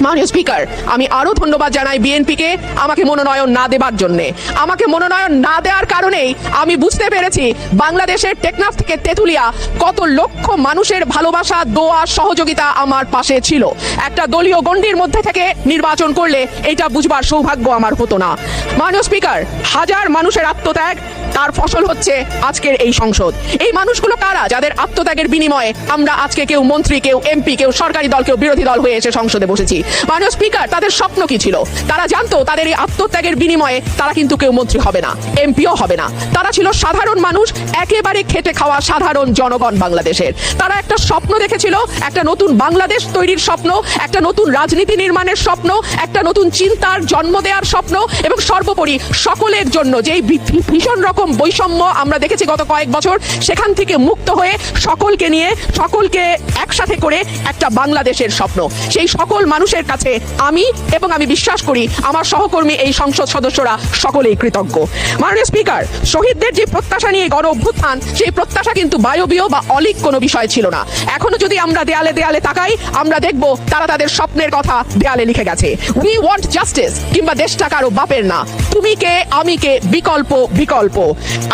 মাননীয় স্পিকার, আমি আরো ধন্যবাদ জানাই বিএনপিকে আমাকে মনোনয়ন না দেবার জন্য। আমাকে মনোনয়ন না দেওয়ার কারণেই আমি বুঝতে পেরেছি বাংলাদেশের টেকনাফ থেকে তেঁতুলিয়া কত লক্ষ মানুষের ভালোবাসা, দোয়া, সহযোগিতা আমার পাশে ছিল। একটা দলীয় গণ্ডির মধ্যে থেকে নির্বাচন করলে এটা বুঝবার সৌভাগ্য আমার হতো না। মাননীয় স্পিকার, হাজার মানুষের আত্মত্যাগ, তার ফসল হচ্ছে আজকের এই সংসদ। এই মানুষগুলো কারা যাদের আত্মত্যাগের বিনিময়ে আমরা আজকে কেউ মন্ত্রী, কেউ এমপি, কেউ সরকারি দল, কেউ বিরোধী দল হয়ে এসে সংসদে বসেছি। মাননীয় স্পিকার, তাদের স্বপ্ন কি ছিল? তারা জানতো তাদের এই আত্মত্যাগের বিনিময়ে তারা কিন্তু কেউ মন্ত্রী হবে না, এমপিও হবে না। তারা ছিল সাধারণ মানুষ, একেবারে খেটে খাওয়া সাধারণ জনগণ বাংলাদেশের। তারা একটা স্বপ্ন দেখেছিল, একটা নতুন বাংলাদেশ তৈরির স্বপ্ন, একটা নতুন রাজনীতি নির্মাণের স্বপ্ন, একটা নতুন চিন্তার জন্ম দেওয়ার স্বপ্ন, এবং সর্বোপরি সকলের জন্য যেই ভীষণ রকম বৈষম্য আমরা দেখেছি গত কয়েক বছর, সেখান থেকে মুক্ত হয়ে সকলকে নিয়ে, সকলকে একসাথে করে একটা বাংলাদেশের স্বপ্ন। সেই সকল মানুষের কাছে আমি এবং আমি বিশ্বাস করি আমার সহকর্মী এই সংসদ সদস্যরা সকলেই কৃতজ্ঞ। মাননীয় স্পিকার, শহীদদের যে প্রত্যাশা নিয়ে গণ অভ্যুত্থান, সেই প্রত্যাশা কিন্তু বায়বীয় বা অলীক কোনো বিষয় ছিল না। এখনো যদি আমরা দেয়ালে দেয়ালে তাকাই, আমরা দেখব তারা তাদের স্বপ্নের কথা দেয়ালে লিখে গেছে। উই ওয়ান্ট জাস্টিস, কিংবা দেশটা কারো বাপের না, তুমি কে আমি কে, বিকল্প বিকল্প।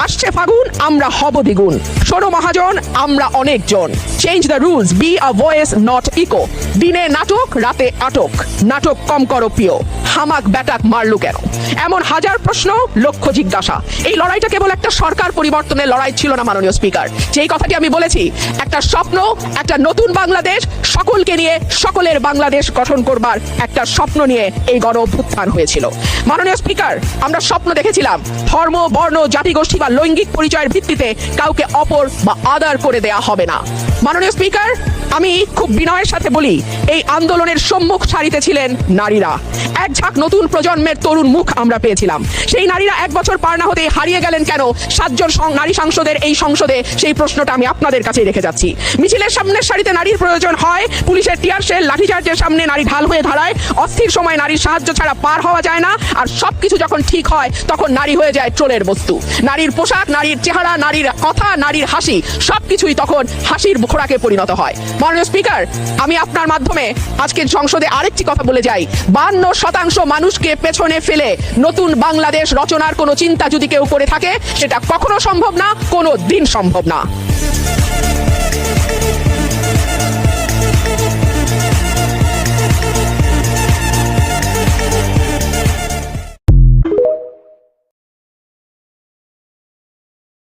আসছে ফাগুন, আমরা হব দ্বিগুণ। শোনো মহাজন, আমরা অনেকজন। Change the rules, be a voice not echo. দিনে নাটক, রাতে আটক, নাটক কম করো প্রিয়, হামাক ব্যাটাক মারলু কেন? এমন হাজার প্রশ্ন, লক্ষ জিজ্ঞাসা। এই লড়াইটা কেবল একটা সরকার পরিবর্তনের লড়াই ছিল না মাননীয় স্পিকার। যেই কথাটি আমি বলেছি, একটা স্বপ্ন, একটা নতুন বাংলাদেশ, সকলকে নিয়ে সকলের বাংলাদেশ গঠন করবার একটা স্বপ্ন নিয়ে এই গণ অভ্যুত্থান হয়েছিল। মাননীয় স্পিকার, আমরা স্বপ্ন দেখেছিলাম ধর্ম, বর্ণ, জাতিগোষ্ঠী বা লৈঙ্গিক পরিচয়ের ভিত্তিতে কাউকে অপর বা আদার করে দেয়া হবে না। মাননীয় স্পিকার, আমি খুব বিনয়ের সাথে বলি, এই আন্দোলনের সম্মুখ সারিতে ছিলেন নারীরা। এক ঝাঁক নতুন প্রজন্মের তরুণ মুখ আমরা পেয়েছিলাম। সেই নারীরা এক বছর পার না হতে হারিয়ে গেলেন কেন? 7 জন নারী সাংসদের এই সংসদে সেই প্রশ্নটা আমি আপনাদের কাছে রেখে যাচ্ছি। মিছিলের সামনের সারিতে নারীর প্রয়োজন হয়, পুলিশের টিয়ার শেল, লাঠিচার্জের সামনে নারী ঢাল হয়ে দাঁড়ায়, অস্থির সময় নারীর সাহায্য ছাড়া পার হওয়া যায় না, আর সবকিছু যখন ঠিক হয় তখন নারী হয়ে যায় ট্রোলের বস্তু। নারীর পোশাক, নারীর চেহারা, নারীর কথা, নারীর হাসি, সবকিছুই তখন হাসির খোরাকে পরিণত হয়। মাননীয় স্পিকার, আমি আপনার মাধ্যমে আজকের সংসদে আরেকটি কথা বলে যাই। 52% মানুষকে পেছনে ফেলে নতুন বাংলাদেশ রচনার কোনো চিন্তা যদি কেউ করে থাকে, সেটা কখনো সম্ভব না, কোনো দিন সম্ভব না।